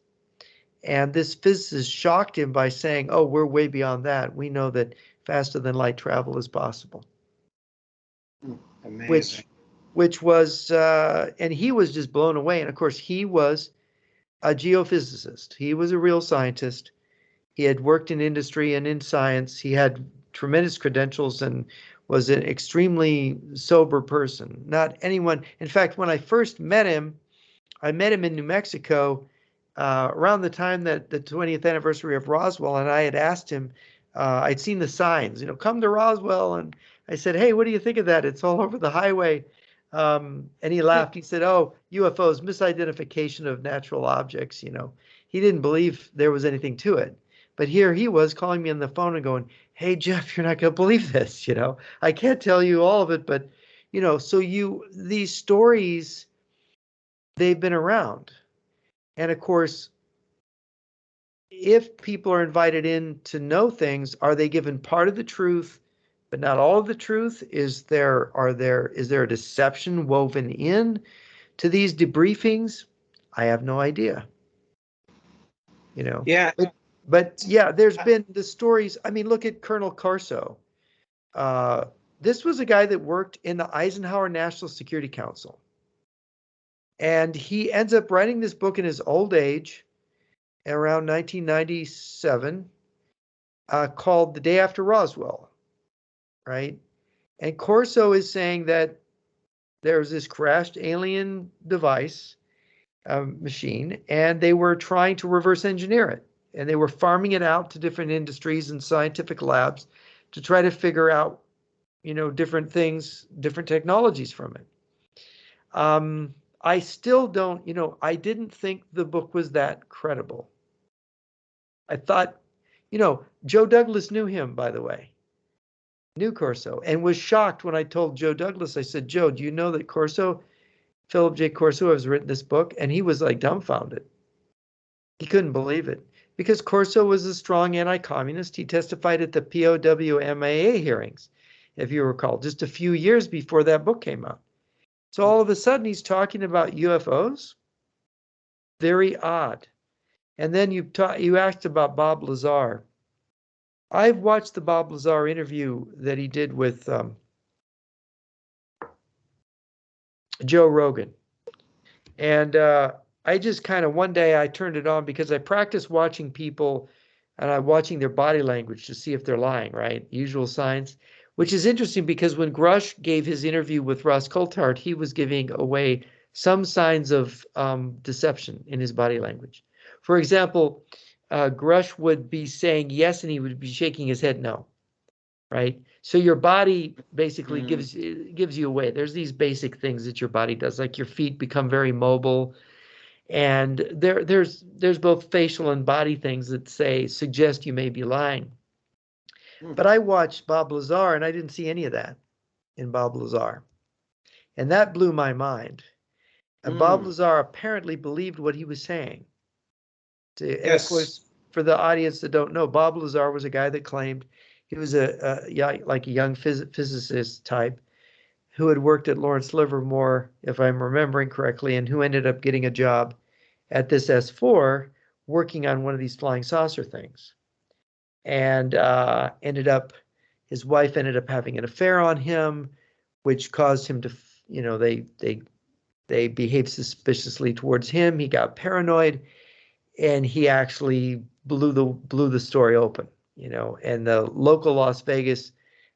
And this physicist shocked him by saying, oh, we're way beyond that. We know that faster than light travel is possible. Amazing. Which was, and he was just blown away. And of course, he was a geophysicist. He was a real scientist. He had worked in industry and in science. He had tremendous credentials and was an extremely sober person. Not anyone. In fact, when I first met him, I met him in New Mexico around the time that the 20th anniversary of Roswell, and I had asked him, I'd seen the signs, come to Roswell, and I said, hey, what do you think of that? It's all over the highway. And he laughed. He said, oh, UFOs, misidentification of natural objects. He didn't believe there was anything to it. But here he was calling me on the phone and going, hey, Jeff, you're not going to believe this. I can't tell you all of it, but, so these stories, they've been around. And of course, if people are invited in to know things, are they given part of the truth, but not all of the truth? Is there a deception woven in to these debriefings? I have no idea. Yeah. But yeah, there's been the stories. I mean, look at Colonel Corso. This was a guy that worked in the Eisenhower National Security Council. And he ends up writing this book in his old age, around 1997, called The Day After Roswell, right? And Corso is saying that there's this crashed alien device, machine, and they were trying to reverse engineer it. And they were farming it out to different industries and scientific labs to try to figure out, different things, different technologies from it. I still don't, I didn't think the book was that credible. I thought, Joe Douglas knew him, by the way, knew Corso, and was shocked when I told Joe Douglas, I said, Joe, do you know that Philip J. Corso has written this book? And he was like dumbfounded. He couldn't believe it because Corso was a strong anti-communist. He testified at the POW-MAA hearings, if you recall, just a few years before that book came out. So all of a sudden he's talking about UFOs. Very odd. And then you asked about Bob Lazar. I've watched the Bob Lazar interview that he did with Joe Rogan. And I just kind of, one day I turned it on because I practice watching people and I'm watching their body language to see if they're lying, right? Usual signs, which is interesting because when Grush gave his interview with Ross Coulthard, he was giving away some signs of deception in his body language. For example, Grush would be saying yes, and he would be shaking his head no, right? So your body basically gives you away. There's these basic things that your body does, like your feet become very mobile, and there's both facial and body things that suggest you may be lying. But I watched Bob Lazar, and I didn't see any of that in Bob Lazar, and that blew my mind. And Bob Lazar apparently believed what he was saying. And of course, for the audience that don't know, Bob Lazar was a guy that claimed he was like a young physicist type who had worked at Lawrence Livermore, if I'm remembering correctly, and who ended up getting a job at this S4 working on one of these flying saucer things. And his wife ended up having an affair on him, which caused him to, they behaved suspiciously towards him. He got paranoid, and he actually blew the story open, and the local Las Vegas,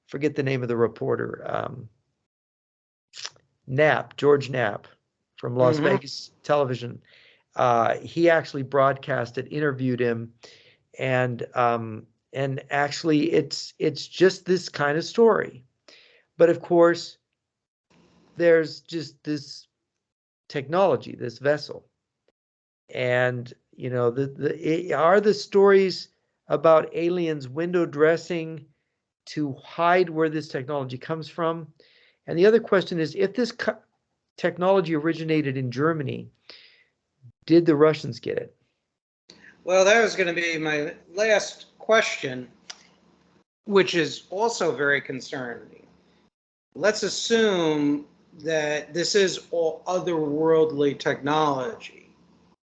forget the name of the reporter, George Knapp from Las Vegas television. He actually broadcasted, interviewed him, and actually it's just this kind of story. But of course, there's just this technology, this vessel. And, are the stories about aliens window dressing to hide where this technology comes from? And the other question is, if this technology originated in Germany, did the Russians get it? Well, that was going to be my last question, which is also very concerning. Let's assume that this is all otherworldly technology.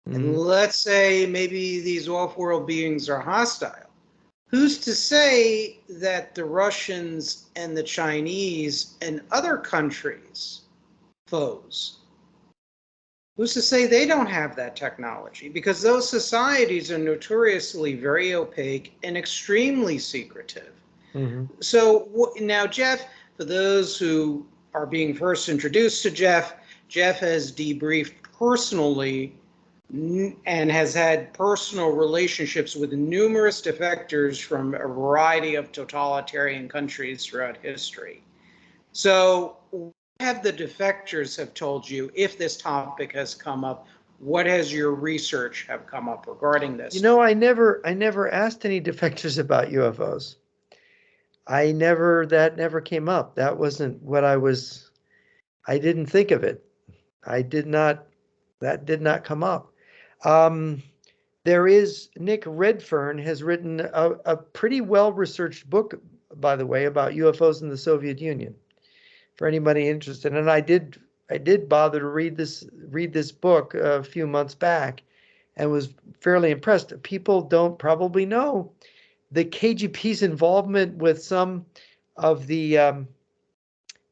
And let's say maybe these off-world beings are hostile. Who's to say that the Russians and the Chinese and other countries' foes, who's to say they don't have that technology? Because those societies are notoriously very opaque and extremely secretive. So now, Jeff, for those who are being first introduced to Jeff has debriefed personally and has had personal relationships with numerous defectors from a variety of totalitarian countries throughout history. So what have the defectors have told you if this topic has come up? What has your research have come up regarding this? I never asked any defectors about UFOs. That never came up. That wasn't what I didn't think of it. That did not come up. There is Nick Redfern has written a pretty well-researched book, by the way, about UFOs in the Soviet Union. For anybody interested, and I did bother to read this book a few months back, and was fairly impressed. People don't probably know the KGB's involvement with some of the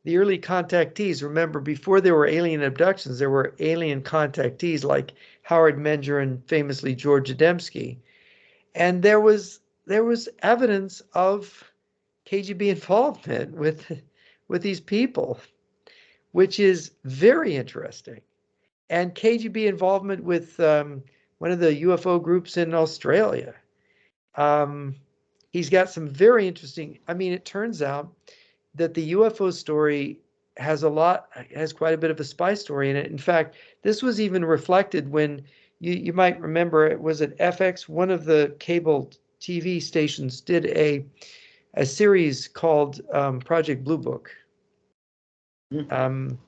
early contactees. Remember, before there were alien abductions, there were alien contactees like Howard Menger and famously George Adamski, and there was evidence of KGB involvement with these people, which is very interesting. And KGB involvement with one of the UFO groups in Australia. He's got some very interesting. I mean, it turns out that the UFO story has quite a bit of a spy story in it. In fact, this was even reflected when you might remember, it was at FX, one of the cable TV stations did a series called Project Blue Book. I'm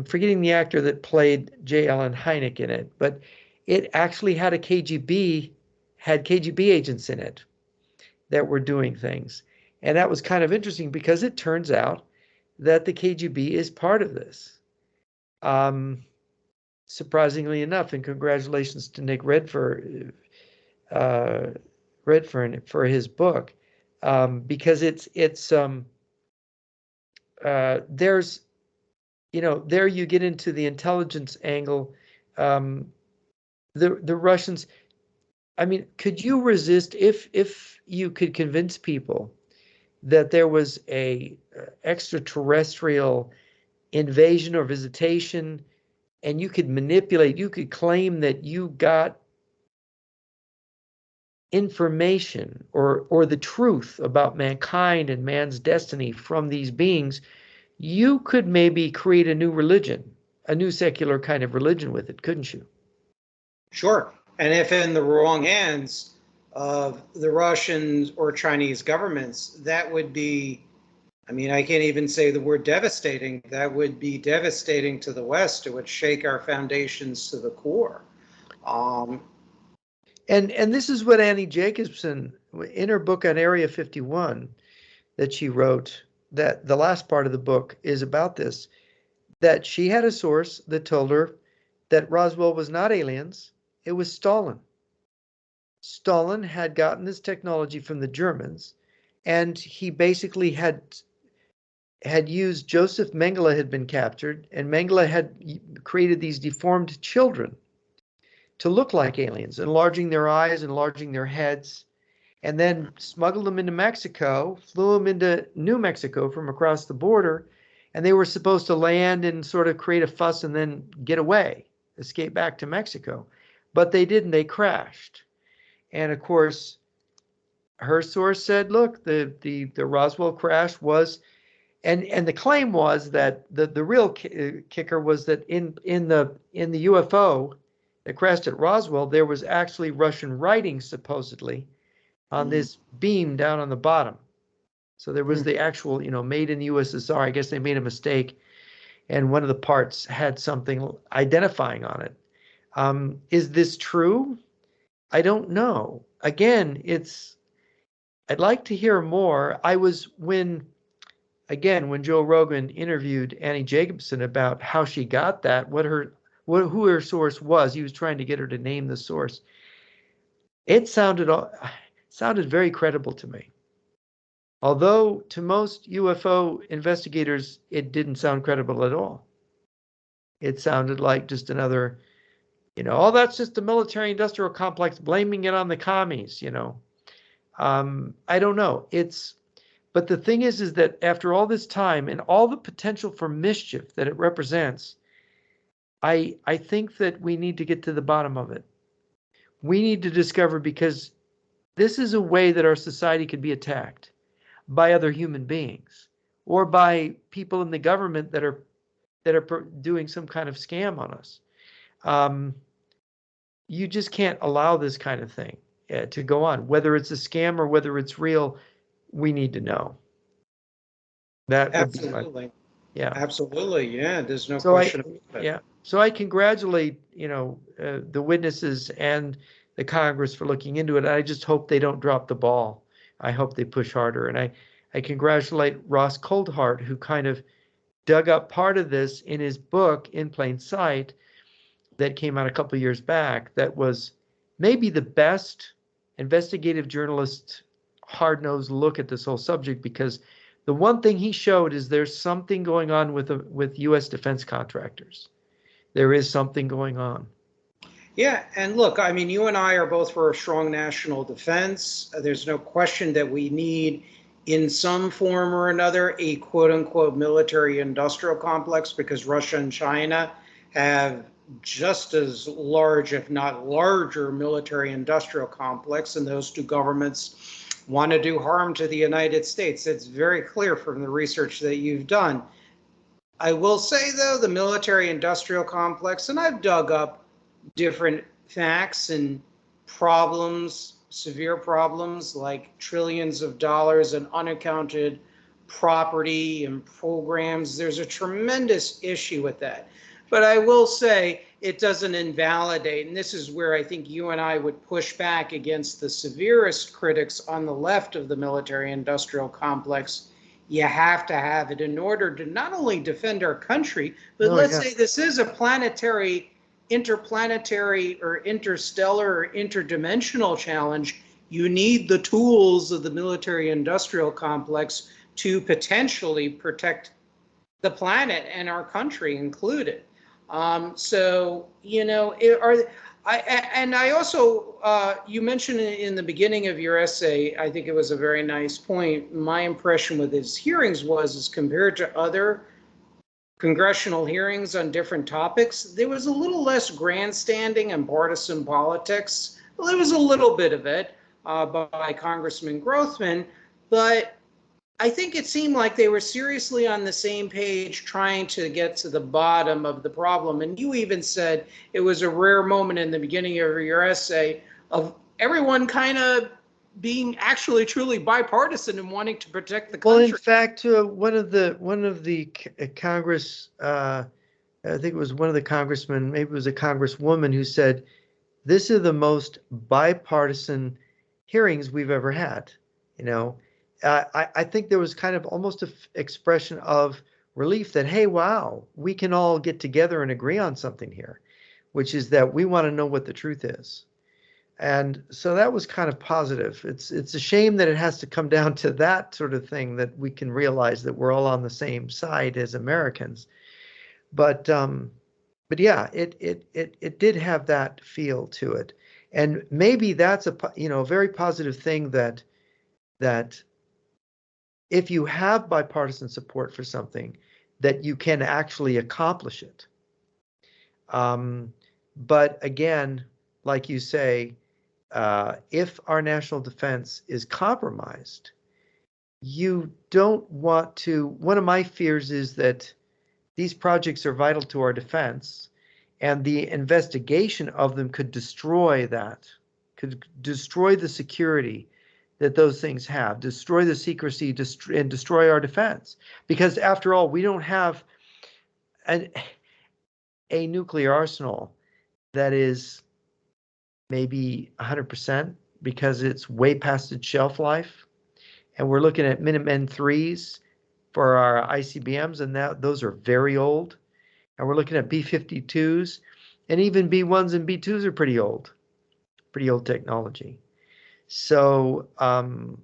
forgetting the actor that played J. Allen Hynek in it, but it actually had KGB agents in it that were doing things. And that was kind of interesting because it turns out that the KGB is part of this. Surprisingly enough, and congratulations to Nick Redfern for his book, because there's, there you get into the intelligence angle. The Russians, I mean, could you resist if you could convince people that there was a extraterrestrial invasion or visitation, and you could claim that you got information or the truth about mankind and man's destiny from these beings, you could maybe create a new religion, a new secular kind of religion with it, couldn't you? Sure. And if in the wrong hands of the Russians or Chinese governments, that would be, I mean, I can't even say the word devastating. That would be devastating to the West. It would shake our foundations to the core. And this is what Annie Jacobson, in her book on Area 51 that she wrote, that the last part of the book is about this, that she had a source that told her that Roswell was not aliens, it was Stalin. Stalin had gotten this technology from the Germans, and he basically had used Joseph Mengele had been captured, and Mengele had created these deformed children to look like aliens, enlarging their eyes, enlarging their heads, and then smuggled them into Mexico, flew them into New Mexico from across the border, and they were supposed to land and sort of create a fuss and then get away, escape back to Mexico. But they didn't, they crashed. And of course, her source said, look, the Roswell crash was, and the claim was that the real kicker was that in the UFO that crashed at Roswell, there was actually Russian writing supposedly on this beam down on the bottom. So there was the actual, made in the USSR. I guess they made a mistake, and one of the parts had something identifying on it. Is this true? I don't know. Again, I'd like to hear more. When Joe Rogan interviewed Annie Jacobson about how she got that, who her source was, he was trying to get her to name the source. It sounded very credible to me. Although to most UFO investigators, it didn't sound credible at all. It sounded like just another, that's just the military industrial complex blaming it on the commies, I don't know. But the thing is that after all this time and all the potential for mischief that it represents, I think that we need to get to the bottom of it. We need to discover, because this is a way that our society could be attacked by other human beings or by people in the government that are doing some kind of scam on us. You just can't allow this kind of thing to go on. Whether it's a scam or whether it's real, we need to know. That would Absolutely. Yeah. Absolutely. Yeah. There's no So question about it. yeah. So I congratulate, the witnesses and the Congress for looking into it. I just hope they don't drop the ball. I hope they push harder. And I congratulate Ross Coldhart, who kind of dug up part of this in his book, In Plain Sight, that came out a couple of years back, that was maybe the best investigative journalist hard-nosed look at this whole subject, because the one thing he showed is there's something going on with US defense contractors. There is something going on. Yeah, and look, I mean, you and I are both for a strong national defense. There's no question that we need, in some form or another, a quote unquote military industrial complex, because Russia and China have just as large, if not larger, military industrial complex, and those two governments want to do harm to the United States. It's very clear from the research that you've done. I will say, though, the military industrial complex, and I've dug up different facts and problems, severe problems like trillions of dollars in unaccounted property and programs. There's a tremendous issue with that. But I will say it doesn't invalidate, and this is where I think you and I would push back against the severest critics on the left of the military industrial complex. You have to have it in order to not only defend our country, but let's say this is a planetary, interplanetary or interstellar or interdimensional challenge. You need the tools of the military industrial complex to potentially protect the planet and our country included. So, I also, you mentioned in the beginning of your essay, I think it was a very nice point. My impression with his hearings was, as compared to other congressional hearings on different topics, there was a little less grandstanding and partisan politics. Well, there was a little bit of it by Congressman Grothman, but I think it seemed like they were seriously on the same page trying to get to the bottom of the problem. And you even said it was a rare moment in the beginning of your essay of everyone kind of being actually truly bipartisan and wanting to protect the country. Well, in fact, one of the Congress, I think it was one of the congressmen, maybe it was a congresswoman, who said, "This is the most bipartisan hearings we've ever had." I think there was kind of almost an expression of relief that, hey, wow, we can all get together and agree on something here, which is that we want to know what the truth is. And so that was kind of positive. It's a shame that it has to come down to that sort of thing, that we can realize that we're all on the same side as Americans. But yeah, it did have that feel to it. And maybe that's a very positive thing, that if you have bipartisan support for something, that you can actually accomplish it. But again, like you say, if our national defense is compromised, you don't want to. One of my fears is that these projects are vital to our defense, and the investigation of them could destroy that, could destroy the security that those things have, destroy the secrecy, and destroy our defense. Because after all, we don't have a nuclear arsenal that is maybe 100%, because it's way past its shelf life. And we're looking at Minutemen IIIs for our ICBMs, and those are very old. And we're looking at B-52s, and even B-1s and B-2s are pretty old technology. So, and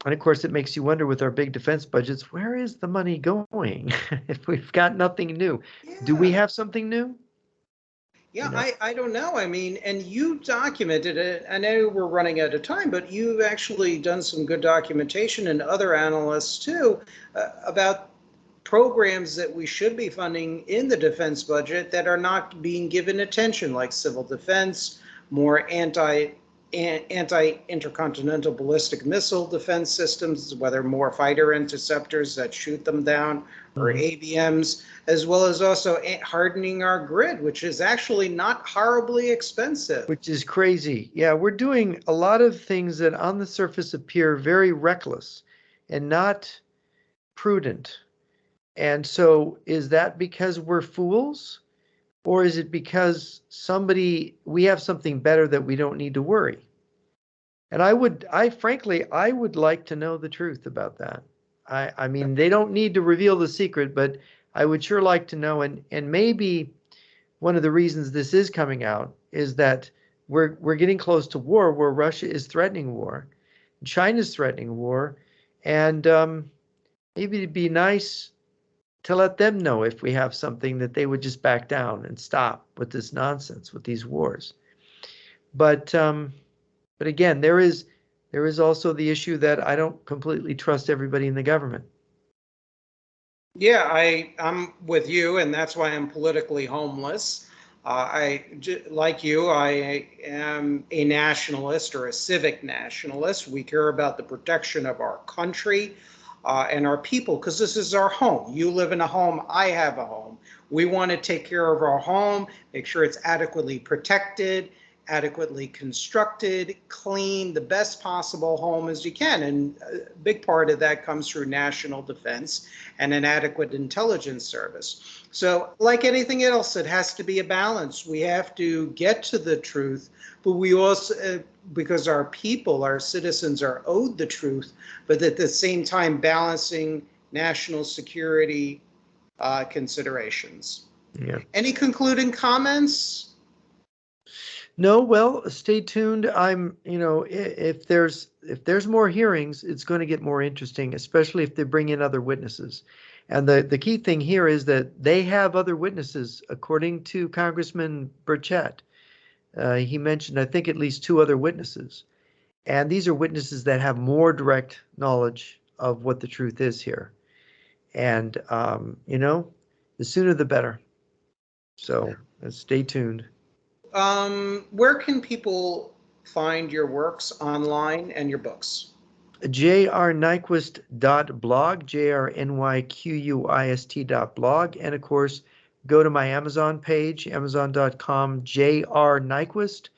of course, it makes you wonder, with our big defense budgets, where is the money going if we've got nothing new? Yeah. Do we have something new? Yeah, I don't know. I mean, and you documented it. I know we're running out of time, but you've actually done some good documentation, and other analysts too, about programs that we should be funding in the defense budget that are not being given attention, like civil defense, more anti-intercontinental ballistic missile defense systems, whether more fighter interceptors that shoot them down, or ABMs, as well as also hardening our grid, which is actually not horribly expensive. Which is crazy. Yeah, we're doing a lot of things that on the surface appear very reckless. and not prudent. And so is that because we're fools? Or is it because we have something better that we don't need to worry? And frankly, I would like to know the truth about that. I mean, they don't need to reveal the secret, but I would sure like to know. And maybe one of the reasons this is coming out is that we're getting close to war, where Russia is threatening war, China's threatening war, and maybe it'd be nice to let them know if we have something that they would just back down and stop with this nonsense, with these wars. But again, there is also the issue that I don't completely trust everybody in the government. Yeah, I'm with you, and that's why I'm politically homeless. Like you, I am a nationalist or a civic nationalist. We care about the protection of our country and our people, because this is our home. You live in a home, I have a home. We want to take care of our home, make sure it's adequately protected, adequately constructed, clean, the best possible home as you can. And a big part of that comes through national defense and an adequate intelligence service. So like anything else, it has to be a balance. We have to get to the truth, but we also, because our people, our citizens are owed the truth, but at the same time balancing national security considerations. Yeah. Any concluding comments? No, well, stay tuned. If there's more hearings, it's going to get more interesting, especially if they bring in other witnesses. And the key thing here is that they have other witnesses, according to Congressman Burchett. He mentioned, I think, at least 2 other witnesses. And these are witnesses that have more direct knowledge of what the truth is here. And, the sooner the better. So stay tuned. Where can people find your works online and your books? jrnyquist.blog, jrnyquist.blog, and of course, go to my Amazon page, amazon.com, jrnyquist,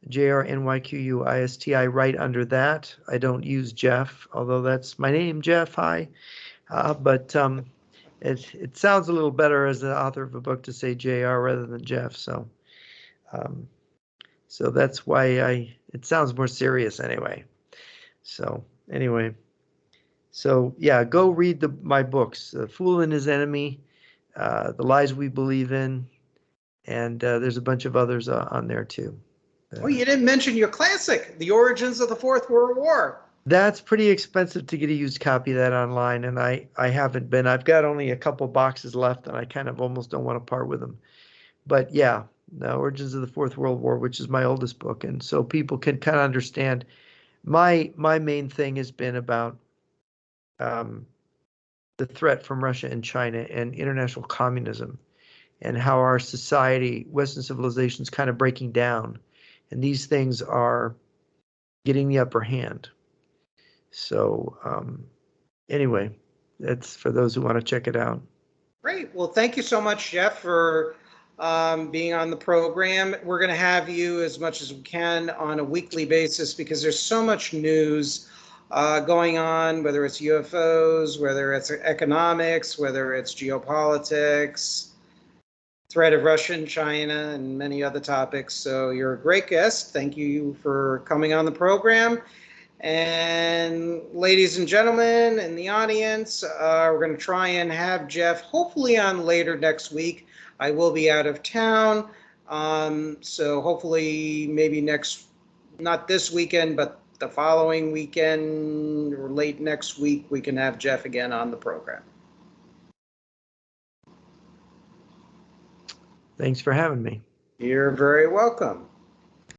jrnyquist. I write under that. I don't use Jeff, although that's my name, Jeff. Hi. But it sounds a little better as the author of a book to say JR rather than Jeff. So that's why it sounds more serious anyway. So anyway, yeah, go read my books, The Fool and His Enemy, The Lies We Believe In, and there's a bunch of others on there too. Oh, you didn't mention your classic, The Origins of the Fourth World War. That's pretty expensive to get a used copy of that online, and I haven't been. I've got only a couple boxes left, and I kind of almost don't want to part with them. But yeah, The Origins of the Fourth World War, which is my oldest book, and so people can kind of understand. My main thing has been about the threat from Russia and China and international communism, and how our society, Western civilization, is kind of breaking down, and these things are getting the upper hand. So anyway, that's for those who want to check it out. Great. Well, thank you so much, Jeff, for being on the program. We're going to have you as much as we can on a weekly basis, because there's so much news going on, whether it's UFOs, whether it's economics, whether it's geopolitics, threat of Russia and China, and many other topics. So you're a great guest. Thank you for coming on the program. And ladies and gentlemen in the audience, we're going to try and have Jeff hopefully on later next week. I will be out of town. So hopefully maybe not this weekend, but the following weekend or late next week, we can have Jeff again on the program. Thanks for having me. You're very welcome.